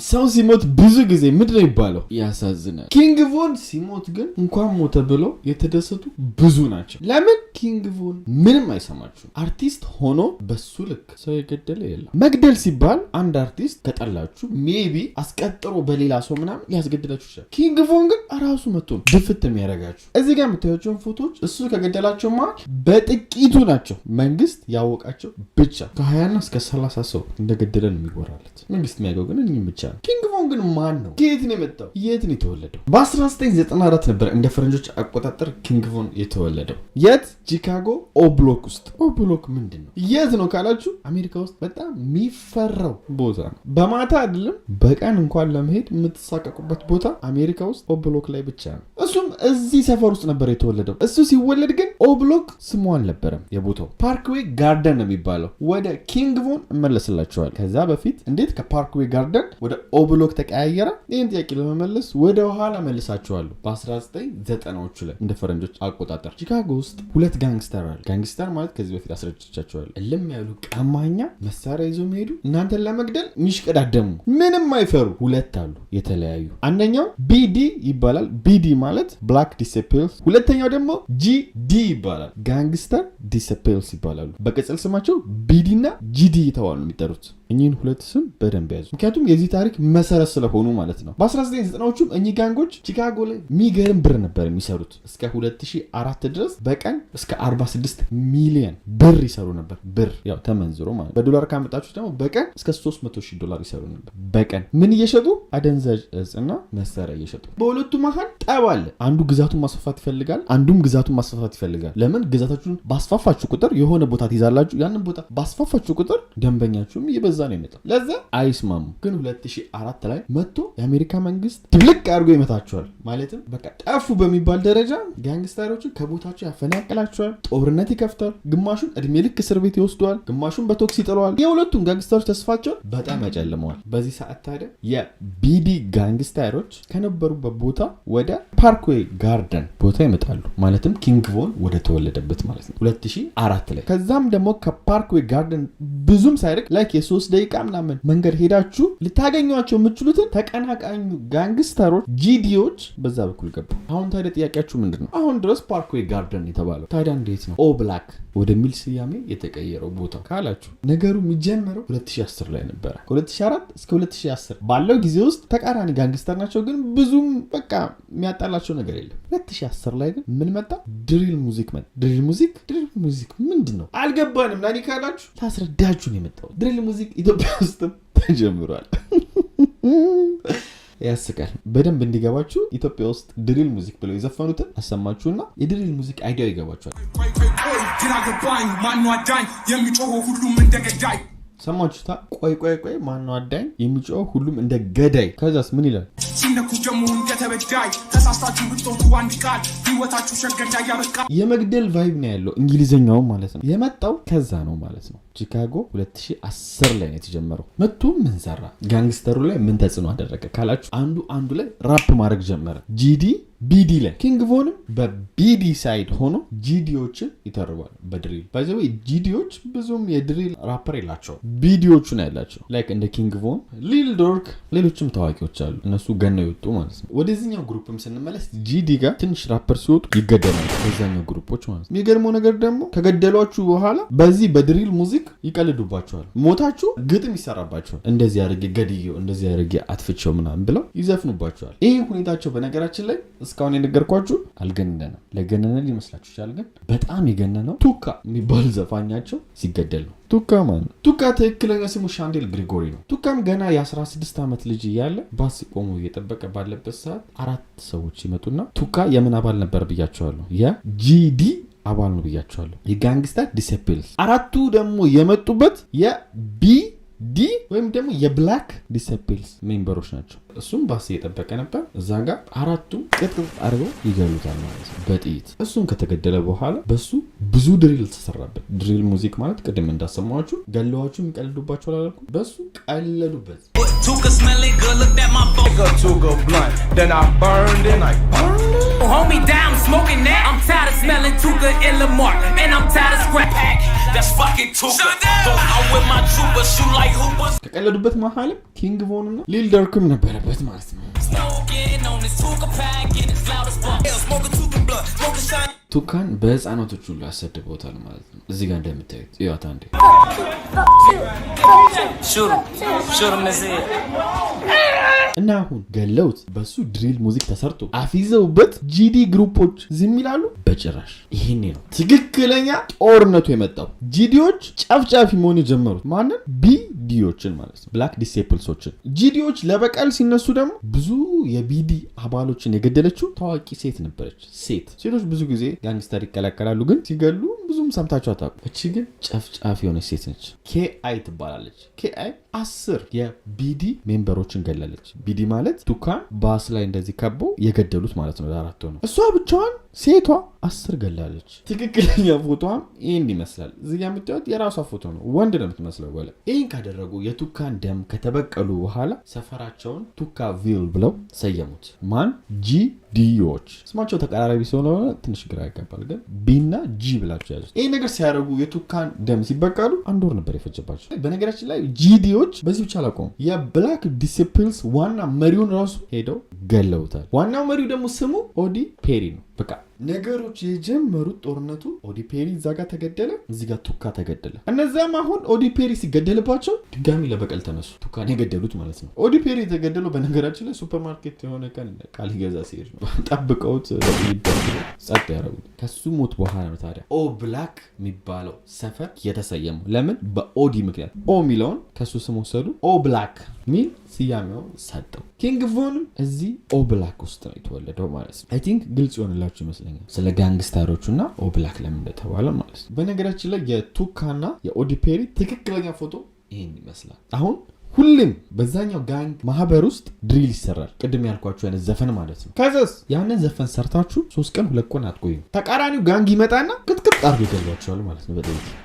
ሰው ሲሞት ብዙ ጊዜ ምንድነው ይባለው ያሳዝናል። ኪንግ ቮን ሲሞት ግን እንኳን ሞተ ብለው የተደሰቱ ብዙ ናቸው። ለምን? ኪንግ ቮን ምንም አይሰማችሁም። አርቲስት ሆኖ በሱ ልክ ሰው የገደለ የለም። መግደል ሲባል አንድ አርቲስት ከጠላችሁ ሜቢ አስቀጥሮ በሌላ ሰው ምናምን ሊያስገድላችሁ ይችላል። ኪንግ ቮን ግን ራሱ መጥቶ ድፍት የሚያደርጋችሁ። እዚህ ጋር የምታዩቸውን ፎቶዎች እሱ ከገደላቸው መሀል በጥቂቱ ናቸው መንግስት ያወቃቸው ብቻ። ከ20 እስከ 30 ሰው እንደገደለ ነው የሚወራለት። መንግስት የሚያውቀው ግን እኚህ ብቻ ነው። ኪንግ ቮን ግን ማን ነው? ከየት ነው የመጣው? የት ነው የተወለደው? በ1994 ነበር እንደ ፈረንጆች አቆጣጠር ኪንግ ቮን የተወለደው። የት? ቺካጎ ኦብሎክ ውስጥ። ኦብሎክ ምንድን ነው? የት ነው ካላችሁ አሜሪካ ውስጥ በጣም የሚፈራው ቦታ ነው። በማታ አይደለም በቀን እንኳን ለመሄድ የምትሳቀቁበት ቦታ አሜሪካ ውስጥ ኦብሎክ ላይ ብቻ ነው። እሱም እዚህ ሰፈር ውስጥ ነበር የተወለደው። እሱ ሲወለድ ግን ኦብሎክ ስሙ አልነበረም የቦታው፣ ፓርክዌይ ጋርደን ነው የሚባለው። ወደ ኪንግ ቮን እመለስላችኋል። ከዛ በፊት እንዴት ከፓርክዌይ ጋርደን ወደ ኦብሎክ ተቀያየረ? ይህን ጥያቄ ለመመለስ ወደ ኋላ መልሳችኋለሁ። በ1990ዎቹ ላይ እንደ ፈረንጆች አቆጣጠር ቺካጎ ውስጥ ሁለት ጋንግስተር አሉ። ጋንግስተር ማለት ከዚህ በፊት አስረድቻችኋለሁ። እልም ያሉ ቀማኛ፣ መሳሪያ ይዞ የሚሄዱ እናንተን ለመግደል የሚሽቀዳደሙ ምንም አይፈሩ ሁለት አሉ የተለያዩ። አንደኛው ቢዲ ይባላል። ቢዲ ማለት ብላክ ዲሴፕልስ፣ ሁለተኛው ደግሞ ጂዲ ይባላል። ጋንግስተር ዲሴፕልስ ይባላሉ። በቅጽል ስማቸው ቢዲ እና ጂዲ የተባሉ ነው የሚጠሩት። እኚህን ሁለት ስም በደንብ ያዙ፣ ምክንያቱም የዚህ ታሪክ መሰረት ስለሆኑ ማለት ነው። በ1990ዎቹም እኚህ ጋንጎች ቺካጎ ላይ የሚገርም ብር ነበር የሚሰሩት። እስከ 2004 ድረስ በቀን እስከ 46 ሚሊዮን ብር ይሰሩ ነበር። ብር ያው ተመንዝሮ ማለት በዶላር ካመጣችሁ ደግሞ በቀን እስከ $300,000 ይሰሩ ነበር በቀን። ምን እየሸጡ? አደንዛዥ እጽና መሳሪያ እየሸጡ። በሁለቱ መሀል ጠብ አለ። አንዱ ግዛቱን ማስፋፋት ይፈልጋል፣ አንዱም ግዛቱን ማስፋፋት ይፈልጋል። ለምን? ግዛታችሁን ባስፋፋችሁ ቁጥር የሆነ ቦታ ትይዛላችሁ። ያንን ቦታ ባስፋፋችሁ ቁጥር ደንበኛችሁም ይበዛ ነው የሚመጣው። ለዛ አይስማሙ። ግን 2004 ላይ መጥቶ የአሜሪካ መንግስት ድብልቅ አድርጎ ይመታቸዋል። ማለትም በቃ ጠፉ በሚባል ደረጃ ጋንግስተሮችን ከቦታቸው ያፈናቅላቸዋል። ጦርነት ይከፍታል። ግማሹን እድሜ ልክ እስር ቤት ይወስደዋል፣ ግማሹን በቶክስ ይጥለዋል። የሁለቱም ጋንግስተሮች ተስፋቸውን በጣም ያጨልመዋል። በዚህ ሰዓት ታዲያ የቢዲ ጋንግስተሮች ከነበሩበት ቦታ ወደ ፓርክዌይ ጋርደን ቦታ ይመጣሉ። ማለትም ኪንግ ቮን ወደ ተወለደበት ማለት ነው 2004 ላይ። ከዛም ደግሞ ከፓርክዌይ ጋርደን ብዙም ሳይርቅ ላይክ የ3 ደቂቃ ምናምን መንገድ ሄዳችሁ ልታገኟቸው የምትችሉትን ተቀናቃኙ ጋንግስተሮች ጂዲዎች በዛ በኩል ገቡ። አሁን ታዲያ ጥያቄያችሁ ምንድን ነው? አሁን ድረስ ፓርክዌይ ጋርደን የተባለው ታዲያ እንዴት ነው ኦብላክ ወደሚል ስያሜ የተቀየረው ቦታ ካላችሁ፣ ነገሩ የሚጀምረው 2010 ላይ ነበረ። ከ2004 እስከ 2010 ባለው ጊዜ ውስጥ ተቃራኒ ጋንግስተር ናቸው፣ ግን ብዙም በቃ የሚያጣላቸው ነገር የለም። 2010 ላይ ግን ምን መጣ? ድሪል ሙዚክ መጣ። ድሪል ሙዚክ ምንድን ነው አልገባንም። ናኒ ካላችሁ ታስረዳችሁ ነው የመጣው። ድሪል ሙዚክ ኢትዮጵያ ውስጥም ተጀምሯል። ያስቃል። በደንብ እንዲገባችሁ ኢትዮጵያ ውስጥ ድሪል ሙዚክ ብለው የዘፈኑትን አሰማችሁና የድሪል ሙዚክ አይዲያው ይገባችኋል። ሰማችሁታ? ቆይ ማነው አዳኝ? የሚጮህ ሁሉም እንደ ገዳይ። ከዛስ ምን ይላል? የመግደል ቫይብ ነው ያለው። እንግሊዘኛው ማለት ነው የመጣው ከዛ ነው ማለት ነው። ቺካጎ 2010 ላይ ነው የተጀመረው። መጥቶ ምን ሰራ? ጋንግስተሩ ላይ ምን ተጽዕኖ አደረገ ካላችሁ አንዱ ላይ ራፕ ማድረግ ጀመረ። ጂዲ ቢዲ ላይ። ኪንግ ቮንም በቢዲ ሳይድ ሆኖ ጂዲዎችን ይተርባሉ በድሪል። ባይዘው ጂዲዎች ብዙም የድሪል ራፐር የላቸው፣ ቢዲዎቹ ነው ያላቸው። ላይክ እንደ ኪንግ ቮን፣ ሊል ዶርክ፣ ሌሎችም ታዋቂዎች አሉ። እነሱ ገነው ይወጡ ማለት ነው። ወደዚህኛው ግሩፕም ስንመለስ ጂዲ ጋር ትንሽ ራፐር ሲወጡ ይገደላሉ በዛኛው ግሩፖች ማለት ነው። የሚገርመው ነገር ደግሞ ከገደሏችሁ በኋላ በዚህ በድሪል ሙዚክ ይቀልዱባቸዋል። ሞታችሁ ግጥም ይሰራባቸዋል። እንደዚህ አድርጌ ገድዬው፣ እንደዚህ አድርጌ አጥፍቼው ምናምን ብለው ይዘፍኑባቸዋል። ይሄ ሁኔታቸው በነገራችን ላይ እስካሁን የነገርኳችሁ አልገነነም። ለገነነ ሊመስላችሁ ይችላል፣ ግን በጣም የገነነው ቱካ የሚባል ዘፋኛቸው ሲገደል ነው። ቱካ ማለት ቱካ ትክክለኛ ስሙ ሻንዴል ግሪጎሪ ነው። ቱካም ገና የ16 ዓመት ልጅ እያለ ባስ ቆሞ እየጠበቀ ባለበት ሰዓት 4 ሰዎች ይመጡና ቱካ የምን አባል ነበር ብያቸዋለሁ? የጂዲ አባል ነው ብያቸዋለሁ። የጋንግስተር ዲሴፕልስ። 4ቱ ደግሞ የመጡበት የቢዲ ወይም ደግሞ የብላክ ዲሴፕልስ ሜምበሮች ናቸው። እሱም ባስ እየጠበቀ ነበር። እዛ ጋር 4ቱም ቅጥቅጥ አድርገው ይገሉታል ማለት ነው በጥይት። እሱም ከተገደለ በኋላ በሱ ብዙ ድሪል ተሰራበት። ድሪል ሙዚክ ማለት ቅድም እንዳሰማችሁ ገለዋችሁ የሚቀልዱባቸው አላልኩም? በሱ ቀለሉበት። Tuka smelling good, look at my phone. Tuka blunt, then I burned it. Hold me down, smoking that. I'm tired of smelling Tuka in Lamar, and I'm tired of scrap. ከቀለዱበት መሀልም ኪንግ ቮን እና ሊል ደርክም ነበረበት ማለት ነው። ቱካን በህፃናቶች ሁሉ ያሰድበውታል ማለት ነው። እዚህ ጋር እንደምታዩት ይዋታ እንዴ እና አሁን ገለውት በሱ ድሪል ሙዚክ ተሰርቶ አፊዘውበት ጂዲ ግሩፖች ዝም ይላሉ? በጭራሽ። ይሄኔ ነው ትክክለኛ ጦርነቱ የመጣው። ጂዲዎች ጨፍጫፊ መሆን የጀመሩት ማንን? ቢዲዎችን ማለት ነው፣ ብላክ ዲሴፕልሶችን። ጂዲዎች ለበቀል ሲነሱ ደግሞ ብዙ የቢዲ አባሎችን የገደለችው ታዋቂ ሴት ነበረች። ሴቶች ብዙ ጊዜ ጋንግስተር ይከላከላሉ፣ ግን ሲገሉ ብዙም ሰምታችሁ አታውቁም። እቺ ግን ጨፍጫፊ የሆነች ሴት ነች። ኬአይ ትባላለች። ኬአይ 10 የቢዲ ሜምበሮችን ገላለች። ቢዲ ማለት ቱካን ባስ ላይ እንደዚህ ከቦ የገደሉት ማለት ነው። ለአራት ነው። እሷ ብቻዋን ሴቷ 10 ገላለች። ትክክለኛ ፎቶዋም ይሄን ይመስላል። እዚህ ጋር የምታዩት የራሷ ፎቶ ነው። ወንድ ነው የምትመስለው። ወለ ይሄን ካደረጉ የቱካን ደም ከተበቀሉ በኋላ ሰፈራቸውን ቱካቪል ብለው ሰየሙት። ማን? ጂዲዎች። ስማቸው ተቀራራቢ ስለሆነ ትንሽ ግራ ያጋባል፣ ግን ቢና ጂ ብላችሁ ያዙት። ይሄ ነገር ሲያደርጉ የቱካን ደም ሲበቀሉ 1 ወር ነበር የፈጀባቸው። በነገራችን ላይ ጂዲዎች በዚህ ብቻ አላቆሙም። የብላክ ዲሲፕልስ ዋና መሪውን ራሱ ሄደው ገለውታል። ዋናው መሪው ደግሞ ስሙ ኦዲ ፔሪ ነው። በቃ ነገሮች የጀመሩት ጦርነቱ ኦዲ ፔሪ እዛ ጋር ተገደለ፣ እዚህ ጋር ቱካ ተገደለ። እነዛም አሁን ኦዲ ፔሪ ሲገደልባቸው ድጋሚ ለበቀል ተነሱ። ቱካን የገደሉት ማለት ነው። ኦዲ ፔሪ የተገደለው በነገራችን ላይ ሱፐርማርኬት የሆነ ቀን ቃል ይገዛ ሲሄድ ነው። ጠብቀውት ጸጥ ያደረጉት። ከሱ ሞት በኋላ ነው ታዲያ ኦ ብላክ የሚባለው ሰፈር የተሰየመው። ለምን? በኦዲ ምክንያት። ኦ የሚለውን ከሱ ስም ወሰዱ። ኦ ብላክ ሚል ስያሜው ሰጠው። ኪንግ ቮንም እዚህ ኦ ብላክ ውስጥ ነው የተወለደው ማለት ነው። አይ ቲንክ ግልጽ ይሆንላችሁ ይመስለኛል ስለ ጋንግስታሮቹና ኦ ብላክ ለምን እንደተባለ ማለት ነው። በነገራችን ላይ የቱካና የኦዲ ፔሪ ትክክለኛ ፎቶ ይሄን ይመስላል። አሁን ሁሉም በዛኛው ጋንግ ማህበር ውስጥ ድሪል ይሰራል። ቅድም ያልኳችሁ አይነት ዘፈን ማለት ነው። ከዛስ ያንን ዘፈን ሰርታችሁ 3 ቀን 2 ቀን አትቆዩም። ተቃራኒው ጋንግ ይመጣና ቅጥቅጥ አድርጎ ይገሏቸዋል ማለት ነው።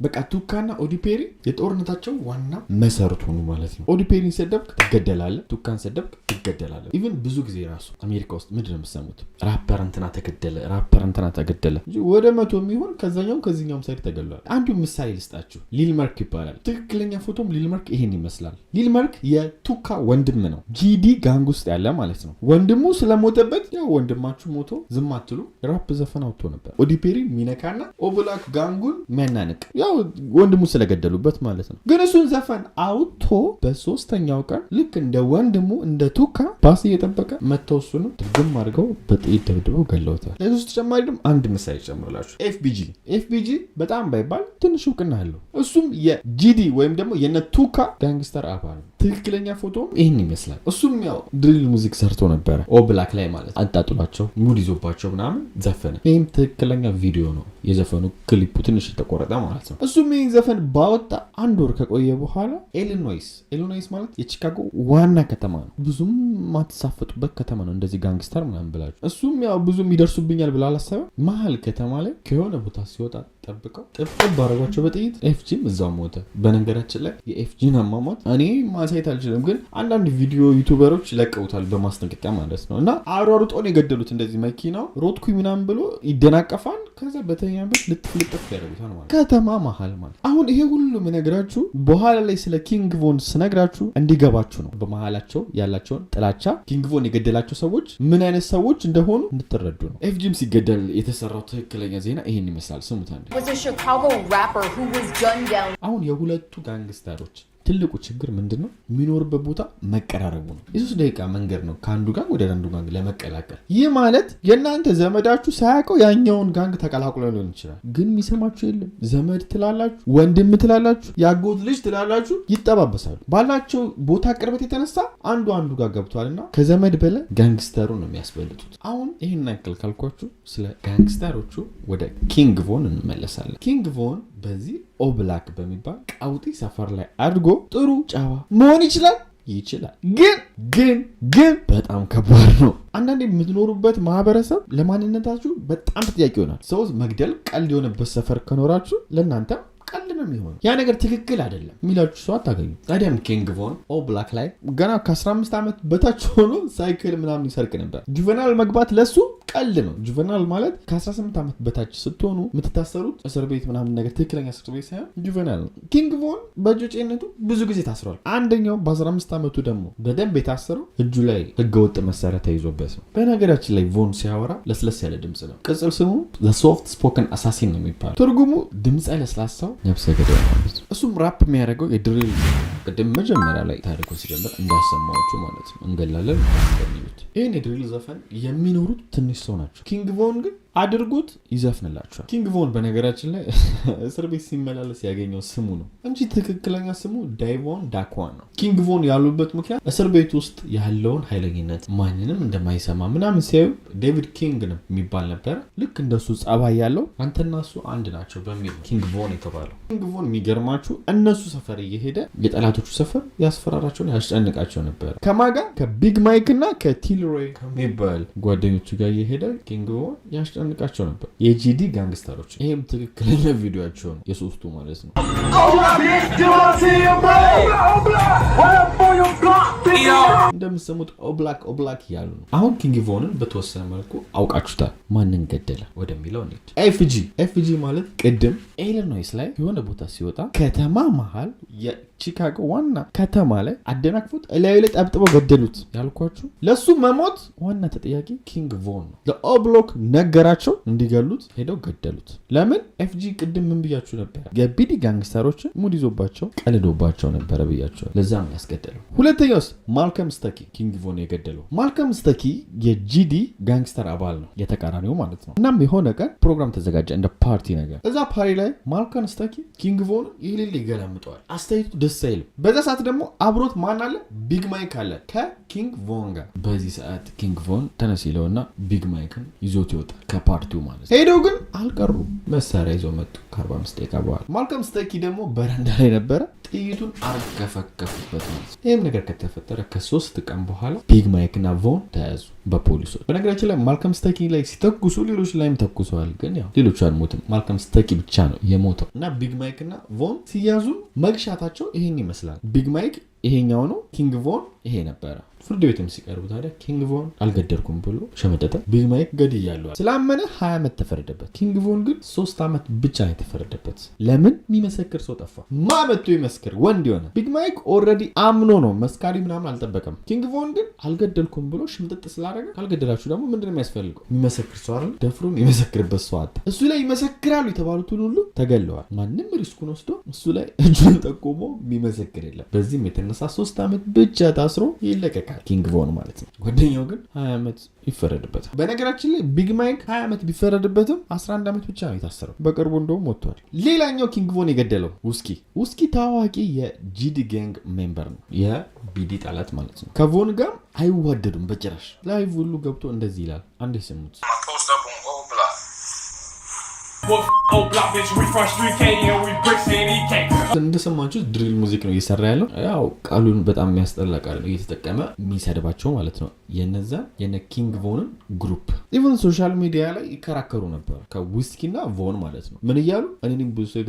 በቃ ቱካና ኦዲ ፔሪ የጦርነታቸው ዋና መሰረት ሆኑ ማለት ነው። ኦዲ ፔሪን ሰደብክ ትገደላለህ፣ ቱካን ሰደብክ ትገደላለህ። ኢቭን ብዙ ጊዜ ራሱ አሜሪካ ውስጥ ምንድን ነው የምትሰሙት? ራፐር እንትና ተገደለ፣ ራፐር እንትና ተገደለ እንጂ ወደ 100 የሚሆን ከዛኛውም ሳይድ ተገድሏል። አንዱ ምሳሌ ልስጣችሁ። ሊል መርክ ይባላል። ትክክለኛ ፎቶም ሊል መርክ ይሄን ይመስላል። ሊል መርክ የቱካ ወንድም ነው። ጂዲ ጋንግ ውስጥ ያለ ማለት ነው። ወንድሙ ስለሞተበት ያው ወንድማችሁ ሞቶ ዝም አትሉ ራፕ ዘፈን አውጥቶ ነበር። ኦዲ ፔሪ ሚነካና ኦብላክ ጋንጉን ሚያናንቅ ያው ወንድሙ ስለገደሉበት ማለት ነው። ግን እሱን ዘፈን አውጥቶ በሶስተኛው ቀን ልክ እንደ ወንድሙ እንደ ቱካ ባስ እየጠበቀ መተው እሱንም ድግም አድርገው በጥይት ደብድበው ገለውታል። ለዚህ ተጨማሪ ደግሞ አንድ ምሳሌ ጨምሮላችሁ ኤፍቢጂ በጣም ባይባል ትንሽ እውቅና አለው። እሱም የጂዲ ወይም ደግሞ የነ ቱካ ጋንግስተር አባል ነው። ትክክለኛ ፎቶም ይህን ይመስላል። እሱም ያው ድሪል ሙዚክ ሰርቶ ነበረ ኦ ብላክ ላይ ማለት አጣጥሏቸው ሙድ ይዞባቸው ምናምን ዘፈነ። ይህም ትክክለኛ ቪዲዮ ነው። የዘፈኑ ክሊፑ ትንሽ የተቆረጠ ማለት ነው። እሱም ይህን ዘፈን ባወጣ 1 ወር ከቆየ በኋላ ኢሊኖይስ ማለት የቺካጎ ዋና ከተማ ነው። ብዙም ማትሳፈጡበት ከተማ ነው። እንደዚህ ጋንግስተር ምናምን ብላችሁ እሱም ያው ብዙም ይደርሱብኛል ብላ አላሰበም። መሀል ከተማ ላይ ከሆነ ቦታ ሲወጣ ጠብቀው ጥፍጥፍ አደረጓቸው በጥይት። ኤፍጂም እዛው ሞተ። በነገራችን ላይ የኤፍጂን አሟሟት እኔ ማሳየት አልችልም፣ ግን አንዳንድ ቪዲዮ ዩቲዩበሮች ለቀውታል በማስጠንቀቂያ ማለት ነው። እና አሯሩጦን የገደሉት እንደዚህ መኪናው ሮድኩኝ ምናምን ብሎ ይደናቀፋል። ከዛ በተኛበት ልጥፍ ያደርጉታል ማለት ከተማ መሀል ማለት። አሁን ይሄ ሁሉ የምነግራችሁ በኋላ ላይ ስለ ኪንግ ቮን ስነግራችሁ እንዲገባችሁ ነው። በመሀላቸው ያላቸውን ጥላቻ ኪንግ ቮን የገደላቸው ሰዎች ምን አይነት ሰዎች እንደሆኑ እንድትረዱ ነው። ኤፍጂም ሲገደል የተሰራው ትክክለኛ ዜና ይሄን ይመስላል። ስሙት አንዴ። አሁን የሁለቱ ጋንግስተሮች ትልቁ ችግር ምንድነው? የሚኖርበት ቦታ መቀራረቡ ነው። የ3 ደቂቃ መንገድ ነው ከአንዱ ጋር ወደ አንዱ ጋር ለመቀላቀል። ይህ ማለት የእናንተ ዘመዳችሁ ሳያውቀው ያኛውን ጋንግ ተቀላቅሎ ሊሆን ይችላል፣ ግን የሚሰማችሁ የለም። ዘመድ ትላላችሁ፣ ወንድም ትላላችሁ፣ ያጎት ልጅ ትላላችሁ፣ ይጠባበሳሉ። ባላቸው ቦታ ቅርበት የተነሳ አንዱ ጋር ገብቷልና ከዘመድ በላይ ጋንግስተሩ ነው የሚያስበልጡት። አሁን ይህን ያክል ካልኳችሁ ስለ ጋንግስተሮቹ ወደ ኪንግ ቮን እንመለሳለን። ኪንግ ቮን በዚህ ኦብላክ በሚባል ቀውጢ ሰፈር ላይ አድጎ ጥሩ ጨዋ መሆን ይችላል። ግን በጣም ከባድ ነው። አንዳንዴ የምትኖሩበት ማህበረሰብ ለማንነታችሁ በጣም ተጠያቂ ይሆናል። ሰው መግደል ቀልድ የሆነበት ሰፈር ከኖራችሁ ለእናንተ ቀልድ ነው የሚሆነው። ያ ነገር ትክክል አይደለም የሚላችሁ ሰው አታገኙ። ታዲያም ኪንግ ቮን ኦ ብላክ ላይ ገና ከ15 ዓመት በታች ሆኖ ሳይክል ምናምን ይሰርቅ ነበር። ጁቨናል መግባት ለሱ ቀልድ ነው። ጁቨናል ማለት ከ18 ዓመት በታች ስትሆኑ የምትታሰሩት እስር ቤት ምናምን ነገር ትክክለኛ እስር ቤት ሳይሆን ጁቨናል ነው። ኪንግ ቮን በእጮኝነቱ ብዙ ጊዜ ታስሯል። አንደኛው በ15 ዓመቱ ደግሞ በደንብ የታሰረው እጁ ላይ ህገወጥ መሳሪያ ተይዞበት ነው። በነገራችን ላይ ቮን ሲያወራ ለስለስ ያለ ድምጽ ነው። ቅጽል ስሙ ሶፍት ስፖከን አሳሲን ነው የሚባለው። ትርጉሙ ድምፅ ለስላሳው ነፍሰ ገዳይ ማለት ነው። እሱም ራፕ የሚያደርገው የድሪል ቅድም መጀመሪያ ላይ ታሪኩ ሲጀምር እንዳሰማችሁ ማለት ነው እንገላለን እንደሚሉት ይህን የድሪል ዘፈን የሚኖሩት ትንሽ ሰው ናቸው። ኪንግ ቮን ግን አድርጉት ይዘፍንላቸዋል። ኪንግ ቮን በነገራችን ላይ እስር ቤት ሲመላለስ ያገኘው ስሙ ነው እንጂ ትክክለኛ ስሙ ዳይቮን ዳኳን ነው። ኪንግ ቮን ያሉበት ምክንያት እስር ቤት ውስጥ ያለውን ኃይለኝነት ማንንም እንደማይሰማ ምናምን ሲያዩ ዴቪድ ኪንግ ነው የሚባል ነበር። ልክ እንደሱ ጸባይ ያለው አንተና እሱ አንድ ናቸው በሚል ኪንግ ቮን የተባለው። ኪንግ ቮን የሚገርማችሁ እነሱ ሰፈር እየሄደ የጠላቶቹ ሰፈር ያስፈራራቸውን ያስጨንቃቸው ነበር። ከማጋ ከቢግ ማይክ እና ከቲልሮይ ከሚባል ጓደኞቹ ጋር እየሄደ ኪንግ ቮን ያስጨንቃቸው ነበር። የጂዲ ጋንግስተሮች። ይሄም ትክክለኛ ቪዲዮአቸው ነው የሶስቱ ማለት ነው። እንደምትሰሙት ኦብላክ ኦብላክ እያሉ ነው። አሁን ኪንግ ቮንን በተወሰነ መልኩ አውቃችሁታል። ማንን ገደለ ወደሚለው እንሂድ። ኤፍጂ ማለት ቅድም ኢሊኖይስ ላይ የሆነ ቦታ ሲወጣ ከተማ መሃል የቺካጎ ዋና ከተማ ላይ አደናቅፉት እላዩ ላይ ጠብጥበው ገደሉት ያልኳችሁ ለሱ መሞት ዋና ተጠያቂ ኪንግ ቮን ነው። ለኦብሎክ ነገራቸው እንዲገሉት ሄደው ገደሉት። ለምን? ኤፍጂ ቅድም ምን ብያችሁ ነበር? የቢዲ ጋንግስተሮችን ሙድ ይዞባቸው ቀልዶባቸው ነበረ ብያቸው። ለዛም ያስገደለው። ሁለተኛውስ ማልከም ስተኪ ኪንግ ቮን የገደለው። ማልከም ስተኪ የጂዲ ጋንግስተር አባል ነው፣ የተቃራኒው ማለት ነው። እናም የሆነ ቀን ፕሮግራም ተዘጋጀ እንደ ፓርቲ ነገር። እዛ ፓርቲ ላይ ማልከም ስተኪ ኪንግ ቮን ይህልል ይገለምጠዋል። አስተያየቱ ደስ አይልም። በዛ ሰዓት ደግሞ አብሮት ማን አለ? ቢግ ማይክ አለ ከኪንግ ቮን ጋር። በዚህ ሰዓት ኪንግ ቮን ተነስ ይለውና ቢግ ማይክን ይዞት ይወጣል ከፓርቲው ማለት ነው። ሄደው ግን አልቀሩ፣ መሳሪያ ይዘው መጡ ከ45 ደቂቃ በኋላ። ማልከም ስተኪ ደግሞ በረንዳ ላይ ነበረ። ጥይቱን አርከፈከፉበት ማለት ነው። ይህም ነገር ከተፈጠረ ከ3 ቀን በኋላ ቢግ ማይክ እና ቮን ተያዙ በፖሊሶች። በነገራችን ላይ ማልከም ስተኪ ላይ ሲተኩሱ ሌሎች ላይም ተኩሰዋል፣ ግን ያው ሌሎቹ አልሞትም። ማልከም ስተኪ ብቻ ነው የሞተው እና ቢግ ማይክ እና ቮን ሲያዙ መግሻታቸው ይሄን ይመስላል። ቢግ ማይክ ይሄኛው ነው፣ ኪንግ ቮን ይሄ ነበረ። ፍርድ ቤትም ሲቀርቡ ታዲያ ኪንግ ቮን አልገደልኩም ብሎ ሸመጠጠ። ቢግ ማይክ ገድያለሁ ስላመነ 20 ዓመት ተፈረደበት። ኪንግ ቮን ግን 3 ዓመት ብቻ ነው የተፈረደበት። ለምን? የሚመሰክር ሰው ጠፋ። ማመቱ ይመስክር ወንድ የሆነ ቢግ ማይክ ኦልሬዲ አምኖ ነው፣ መስካሪ ምናምን አልጠበቀም። ኪንግ ቮን ግን አልገደልኩም ብሎ ሽምጥጥ ስላደረገ ካልገደላችሁ ደግሞ ምንድን ነው የሚያስፈልገው? የሚመሰክር ሰው አይደል? ደፍሮ የሚመሰክርበት ሰው አጣ። እሱ ላይ ይመሰክራሉ የተባሉትን ሁሉ ተገለዋል። ማንም ሪስኩን ወስዶ እሱ ላይ እጁን ጠቁሞ የሚመሰክር የለም። በዚህም የተነሳ 3 ዓመት ብቻ ታስሮ ይለቀቃል ኪንግ ቮን ማለት ነው። ጓደኛው ግን 20 ዓመት ይፈረድበታል። በነገራችን ላይ ቢግ ማይክ 20 ዓመት ቢፈረድበትም 11 ዓመት ብቻ ነው የታሰረው። በቅርቡ እንደውም ወጥቷል። ሌላኛው ኪንግ ቮን የገደለው ውስኪ ታዋቂ የጂዲ ጋንግ ሜምበር ነው፣ የቢዲ ጠላት ማለት ነው። ከቮን ጋር አይዋደዱም በጭራሽ። ላይቭ ሁሉ ገብቶ እንደዚህ ይላል። አንዴ ስሙት። እንደሰማችሁ ድሪል ሙዚክ ነው እየሰራ ያለው። ያው ቃሉን በጣም የሚያስጠላ ቃል ነው እየተጠቀመ የሚሰድባቸው ማለት ነው። የነ ኪንግ ቮንን ግሩፕ ኢቨን ሶሻል ሚዲያ ላይ ይከራከሩ ነበር ከውስኪ እና ቮን ማለት ነው። ምን እያሉ እኔንም ብዙ ሰው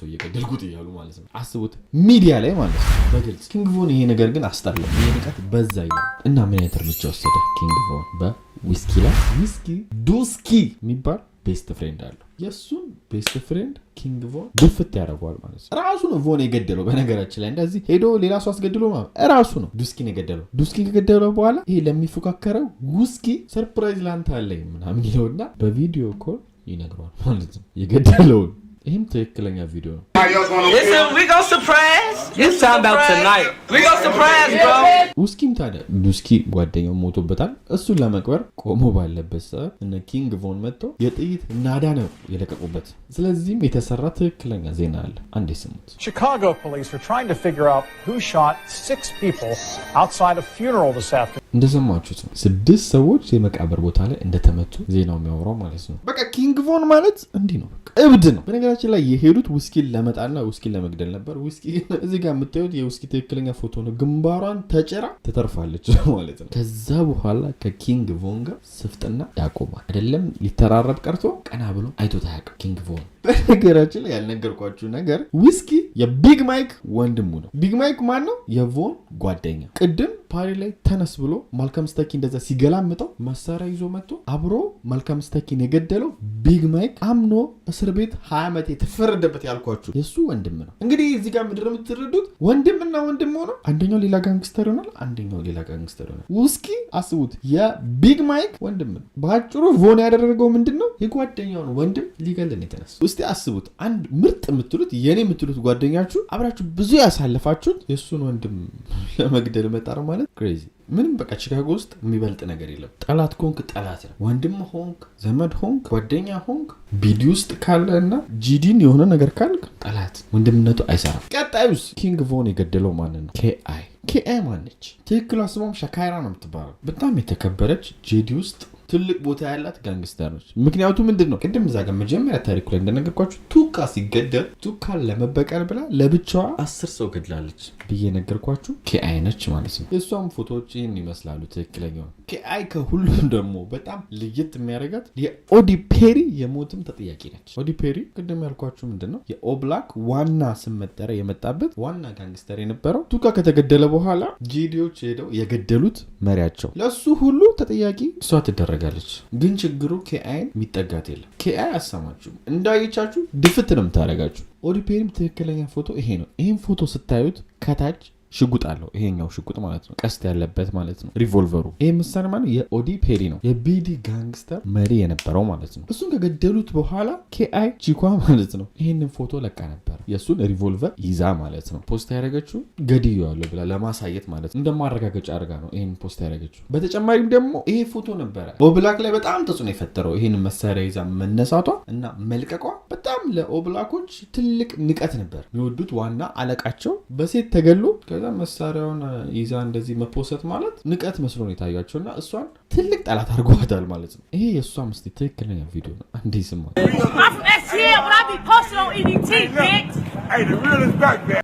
እየገደልኩት እያሉ ማለት ነው። አስቡት ሚዲያ ላይ ማለት ነው በግልጽ። ኪንግ ቮን ይሄ ነገር ግን አስጠላው፣ ይሄ ንቀት በዛ ይላል እና ምን አይነት እርምጃ ወሰደ ኪንግ ቮን በውስኪ ላይ? ውስኪ ዱስኪ የሚባል ቤስት ፍሬንድ አለው። የሱን ቤስት ፍሬንድ ኪንግ ቮን ድፍት ያደርገዋል ማለት ነው። ራሱ ነው ቮን የገደለው። በነገራችን ላይ እንደዚህ ሄዶ ሌላ ሰው አስገድሎ ማለት ራሱ ነው ዱስኪን የገደለው። ዱስኪን ከገደለው በኋላ ይሄ ለሚፎካከረው ውስኪ ሰርፕራይዝ ላንተ አለኝ ምናምን ይለውና በቪዲዮ ኮል ይነግረዋል ማለት ነው የገደለውን። ይህም ትክክለኛ ቪዲዮ ነው። ውስኪም ታዲያ ዱስኪ ጓደኛው ሞቶበታል። እሱን ለመቅበር ቆሞ ባለበት ሰዓት እነ ኪንግ ቮን መጥተው የጥይት ናዳ ነው የለቀቁበት። ስለዚህም የተሰራ ትክክለኛ ዜና አለ። አንዴ ስሙት። Chicago police are trying to figure out who shot 6 people outside a funeral this afternoon. እንደሰማችሁት ነው 6 ሰዎች የመቃብር ቦታ ላይ እንደተመቱ ዜናው የሚያወራው ማለት ነው። በቃ ኪንግ ቮን ማለት እንዲህ ነው፣ በቃ እብድ ነው። በነገራችን ላይ የሄዱት ውስኪን ለመጣልና ውስኪን ለመግደል ነበር። ውስኪ እዚህ ጋር የምታዩት የውስኪ ትክክለኛ ፎቶ ነው። ግንባሯን ተጭራ ትተርፋለች ማለት ነው። ከዛ በኋላ ከኪንግ ቮን ጋር ስፍጥና ያቆማል። አይደለም ሊተራረብ ቀርቶ ቀና ብሎ አይቶት አያውቅም ኪንግ ቮን። በነገራችን ላይ ያልነገርኳችሁ ነገር ዊስኪ የቢግ ማይክ ወንድሙ ነው። ቢግ ማይክ ማን ነው? የቮን ጓደኛ። ቅድም ፓሪ ላይ ተነስ ብሎ ማልከም ስተኪ እንደዛ ሲገላምጠው መሳሪያ ይዞ መጥቶ አብሮ ማልከም ስተኪን የገደለው ቢግ ማይክ አምኖ እስር ቤት 20 ዓመት የተፈረደበት ያልኳችሁ የሱ ወንድም ነው። እንግዲህ እዚህ ጋር ምድር የምትረዱት ወንድምና ወንድም ሆኖ አንደኛው ሌላ ጋንግስተር ይሆናል፣ አንደኛው ሌላ ጋንግስተር ይሆናል። ዊስኪ አስቡት የቢግ ማይክ ወንድም ነው። በአጭሩ ቮን ያደረገው ምንድነው? የጓደኛውን ወንድም ሊገልን የተነሳ። እስቲ አስቡት አንድ ምርጥ የምትሉት የኔ የምትሉት ጓደኛችሁ አብራችሁ ብዙ ያሳለፋችሁት የሱን ወንድም ለመግደል መጣር ማለት ክሬዚ። ምንም በቃ ቺካጎ ውስጥ የሚበልጥ ነገር የለም። ጠላት ኮንክ ጠላት ነው። ወንድም ሆንክ ዘመድ ሆንክ ጓደኛ ሆንክ ቢዲ ውስጥ ካለና ጂዲን የሆነ ነገር ካልክ ጠላት ወንድምነቱ አይሰራም። ቀጣዩስ ኪንግ ቮን የገደለው ማን ነው? ኬአይ ማነች? ትክክሏ ስሟም ሻካይራ ነው የምትባለው። በጣም የተከበረች ጂዲ ውስጥ ትልቅ ቦታ ያላት ጋንግስተር ነች። ምክንያቱ ምንድነው? ቅድም እዛ ጋር መጀመሪያ ታሪኩ ላይ እንደነገርኳችሁ ቱካ ሲገደል ቱካን ለመበቀል ብላ ለብቻዋ 10 ሰው ገድላለች ብዬ ነገርኳችሁ። ኬአይ ነች ማለት ነው። የሷም ፎቶዎች ይህን ይመስላሉ ትክክለኛው። ኬአይ ከሁሉም ደግሞ በጣም ለየት የሚያደርጋት የኦዲ ፔሪ የሞትም ተጠያቂ ነች። ኦዲ ፔሪ ቅድም ያልኳችሁ ምንድነው የኦብላክ ዋና ስም መጠሪያ የመጣበት ዋና ጋንግስተር የነበረው ቱካ ከተገደለ በኋላ ጂዲዎች ሄደው የገደሉት መሪያቸው ለሱ ሁሉ ተጠያቂ እሷ ትደረጋለች። ግን ችግሩ ኬአይን የሚጠጋት የለም። ኬአይ አሰማችሁ እንዳይቻችሁ ድፍት ነው የምታደርጋችሁ። ኦዲ ፔሪም ትክክለኛ ፎቶ ይሄ ነው። ይሄን ፎቶ ስታዩት ከታች ሽጉጥ አለው። ይሄኛው ሽጉጥ ማለት ነው ቀስት ያለበት ማለት ነው ሪቮልቨሩ። ይሄ ምሳሌ ማለት የኦዲ ፔሪ ነው የቢዲ ጋንግስተር መሪ የነበረው ማለት ነው። እሱን ከገደሉት በኋላ ኬአይ ቺኳ ማለት ነው ይሄንን ፎቶ ለቃ ነበር የሱን ሪቮልቨር ይዛ ማለት ነው። ፖስት ያደረገችው ገድዬዋለሁ ብላ ለማሳየት ማለት ነው እንደማረጋገጫ አድርጋ ነው ይሄን ፖስት ያደረገችው። በተጨማሪም ደግሞ ይሄ ፎቶ ነበረ ኦብላክ ላይ በጣም ተጽዕኖ የፈጠረው። ይሄን መሳሪያ ይዛ መነሳቷ እና መልቀቋ በጣም ለኦብላኮች ትልቅ ንቀት ነበር። የሚወዱት ዋና አለቃቸው በሴት ተገሎ መሳሪያውን ይዛ እንደዚህ መፖሰት ማለት ንቀት መስሎ ነው የታያቸውና እሷን ትልቅ ጠላት አድርጓታል ማለት ነው። ይሄ የእሷ ምስቲ ትክክለኛ ቪዲዮ ነው። አንዴ ስማ።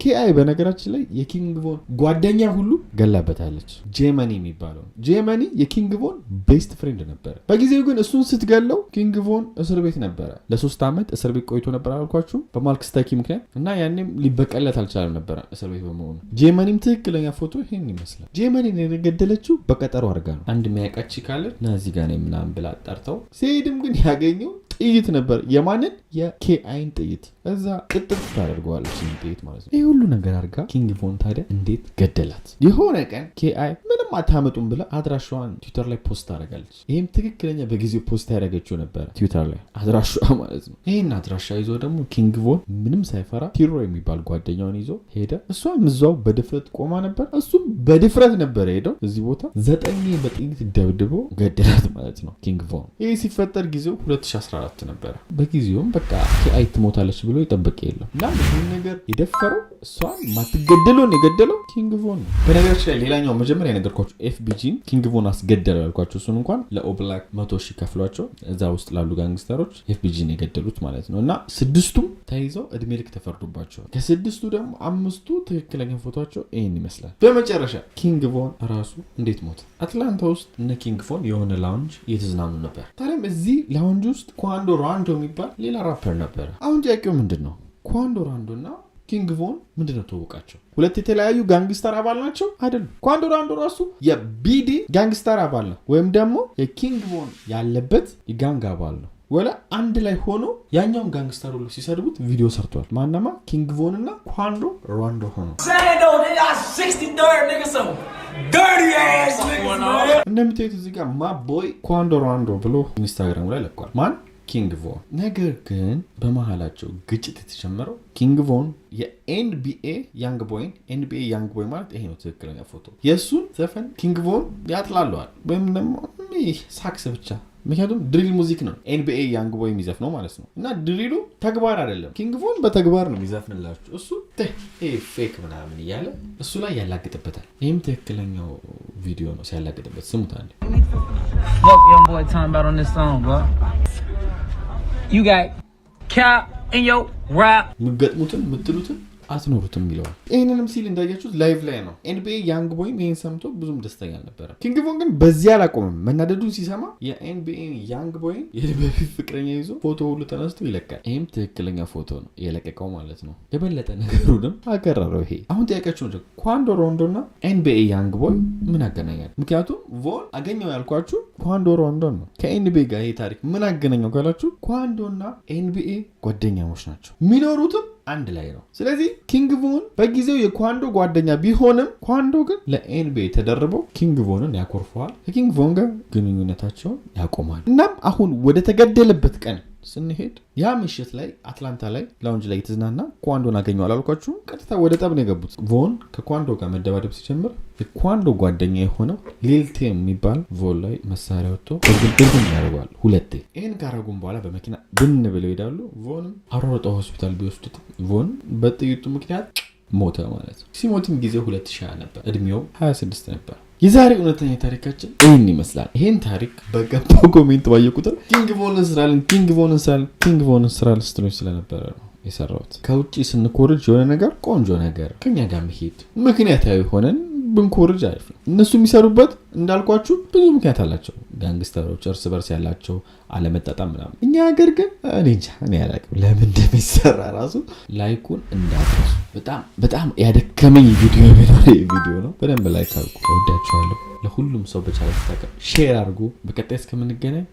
ኬአይ በነገራችን ላይ የኪንግ ቮን ጓደኛ ሁሉ ገላበታለች። ጄመኒ የሚባለው ጄመኒ የኪንግ ቮን ቤስት ፍሬንድ ነበረ። በጊዜው ግን እሱን ስትገለው ኪንግ ቮን እስር ቤት ነበረ። ለ3 ዓመት እስር ቤት ቆይቶ ነበር አልኳችሁ በማልክ ስተኪ ምክንያት እና ያኔም ሊበቀለት አልቻለም ነበረ እስር ቤት በመሆኑ። ጄመኒም ትክክለኛ ፎቶ ይሄን ይመስላል። ጄመኒን የገደለችው በቀጠሮ አድርጋ ነው። አንድ የሚያውቃች ካለ ና እዚህ ጋር ነው ምናምን ብላ ጠርተው ሲሄድም ግን ያገኘው ጥይት ነበር። የማንን? የኬአይን ጥይት። እዛ ቅጥፍ ታደርገዋለች ጥይት ማለት ነው። ይህ ሁሉ ነገር አድርጋ ኪንግ ቮን ታዲያ እንዴት ገደላት? የሆነ ቀን ኬአይ ምንም አታመጡም ብላ አድራሻዋን ትዊተር ላይ ፖስት ታደርጋለች። ይህም ትክክለኛ በጊዜው ፖስት ያደረገችው ነበረ ትዊተር ላይ አድራሻዋ ማለት ነው። ይህን አድራሻ ይዞ ደግሞ ኪንግ ቮን ምንም ሳይፈራ ቲሮ የሚባል ጓደኛውን ይዞ ሄደ። እሷም እዛው በድፍረት ቆማ ነበር። እሱም በድፍረት ነበር ሄደው እዚህ ቦታ 9 በጥይት ደብድቦ ገደላት ማለት ነው ኪንግ ቮን። ይህ ሲፈጠር ጊዜው 2014 ነበረ። በጊዜውም በቃ ኬአይ ትሞታለች ብሎ ይጠብቅ የለም እና ይህን ነገር የደፈረው እሷን ማትገደለውን የገደለው ኪንግ ቮን ነው። በነገራችን ላይ ሌላኛው መጀመሪያ የነገርኳቸው ኤፍቢጂን ኪንግ ቮን አስገደለው ያልኳቸው እሱን እንኳን ለኦብላክ 100,000 ከፍሏቸው እዛ ውስጥ ላሉ ጋንግስተሮች ኤፍቢጂን የገደሉት ማለት ነው እና 6ቱም ተይዘው እድሜ ልክ ተፈርዶባቸዋል። ከ6ቱ ደግሞ 5ቱ ትክክለኛ ፎቶቸው ይህን ይመስላል። በመጨረሻ ኪንግ ቮን ራሱ እንዴት ሞተ? አትላንታ ውስጥ እነ ኪንግ ቮን የሆነ ላውንጅ እየተዝናኑ ነበር። ታዲያም እዚህ ላውንጅ ውስጥ ኳንዶ ራንዶ የሚባል ሌላ ራፐር ነበረ። አሁን ጥያቄው ምንድን ነው? ኳንዶ ራንዶ እና ኪንግ ቮን ምንድነው ተወቃቸው? ሁለት የተለያዩ ጋንግስተር አባል ናቸው አይደሉም? ኳንዶ ራንዶ ራሱ የቢዲ ጋንግስተር አባል ነው ወይም ደግሞ የኪንግ ቮን ያለበት የጋንግ አባል ነው። ወላ አንድ ላይ ሆኖ ያኛውን ጋንግስተር ሁሉ ሲሰድቡት ቪዲዮ ሰርቷል። ማናማ ኪንግ ቮን እና ኳንዶ ራንዶ ሆኖ እንደምታዩት እዚህ ጋር ማቦይ ኳንዶ ራንዶ ብሎ ኢንስታግራም ላይ ለቋል። ማን? ኪንግ ቮን። ነገር ግን በመሃላቸው ግጭት የተጀመረው ኪንግ ቮን የኤንቢኤ ያንግ ቦይን ኤንቢኤ ያንግ ቦይ ማለት ይሄ ነው ትክክለኛ ፎቶ። የእሱን ዘፈን ኪንግ ቮን ያጥላለዋል ወይም ደግሞ ሳክስ ብቻ ምክንያቱም ድሪል ሙዚክ ነው ኤንቢኤ ያንግ ቦይ የሚዘፍነው ማለት ነው እና ድሪሉ ተግባር አይደለም። ኪንግ ቮን በተግባር ነው የሚዘፍንላችሁ። እሱ ፌክ ምናምን እያለ እሱ ላይ ያላግጥበታል። ይህም ትክክለኛው ቪዲዮ ነው ሲያላግጥበት ስሙት አንዴ። የምትገጥሙትን የምትሉትን አትኖሩትም ይለዋል። ይህንንም ሲል እንዳያችሁት ላይቭ ላይ ነው። NBA ያንግ ቦይም ይህን ሰምቶ ብዙም ደስተኛ አልነበረም። ኪንግ ቮን ግን በዚህ አላቆምም። መናደዱን ሲሰማ የኤንቢኤ ያንግ ቦይን በፊት ፍቅረኛ ይዞ ፎቶ ሁሉ ተነስቶ ይለቃል። ይህም ትክክለኛ ፎቶ ነው የለቀቀው ማለት ነው። የበለጠ ነገሩንም አቀረረው። ይሄ አሁን ጥያቄያችሁ ነው፣ ኳንዶ ሮንዶ እና ኤንቢኤ ያንግ ቦይ ምን አገናኛል? ምክንያቱም ቮን አገኘው ያልኳችሁ ኳንዶ ሮንዶ ነው። ከኤንቢኤ ጋር ይሄ ታሪክ ምን አገናኘው ካላችሁ ኳንዶ እና ኤንቢኤ ጓደኛሞች ናቸው። የሚኖሩትም አንድ ላይ ነው። ስለዚህ ኪንግ ቮን በጊዜው የኳንዶ ጓደኛ ቢሆንም ኳንዶ ግን ለኤንቢኤ ተደርበው ኪንግ ቮንን ያኮርፈዋል። ከኪንግ ቮን ጋር ግንኙነታቸውን ያቆማል። እናም አሁን ወደ ተገደለበት ቀን ስንሄድ ያ ምሽት ላይ አትላንታ ላይ ላውንጅ ላይ የተዝናና ኳንዶን አገኘው አላልኳችሁ? ቀጥታ ወደ ጠብ ነው የገቡት። ቮን ከኳንዶ ጋር መደባደብ ሲጀምር የኳንዶ ጓደኛ የሆነው ሊልቴ የሚባል ቮን ላይ መሳሪያ ወጥቶ ግልግል ያደርገዋል ሁለቴ። ይህን ካረጉም በኋላ በመኪና ብን ብለው ይሄዳሉ። ቮንም አሯሯጠው ሆስፒታል ቢወስዱት ቮን በጥይቱ ምክንያት ሞተ ማለት ነው። ሲሞትም ጊዜው 2020 ነበር። እድሜው 26 ነበር። የዛሬ እውነተኛ ታሪካችን ይህን ይመስላል። ይህን ታሪክ በገባው ኮሜንት ባየ ቁጥር ኪንግ ቮንን ስራልን ስትሎች ስለነበረ ነው የሰራሁት። ከውጭ ስንኮርጅ የሆነ ነገር ቆንጆ ነገር ከኛ ጋር መሄድ ምክንያታዊ ሆነን ብንኮርጅ አሪፍ ነው። እነሱ የሚሰሩበት እንዳልኳችሁ ብዙ ምክንያት አላቸው። ጋንግስተሮች እርስ በርስ ያላቸው አለመጣጣም ምናምን። እኛ ሀገር ግን እኔ አላውቅም ለምን እንደሚሰራ ራሱ። ላይኩን እንዳትረሱ። በጣም ያደከመኝ ቪዲዮ ነው። በደንብ ላይክ አድርጉ። እወዳችኋለሁ። ለሁሉም ሰው በቻለ ተጠቀም፣ ሼር አድርጉ። በቀጣይ እስከምንገናኝ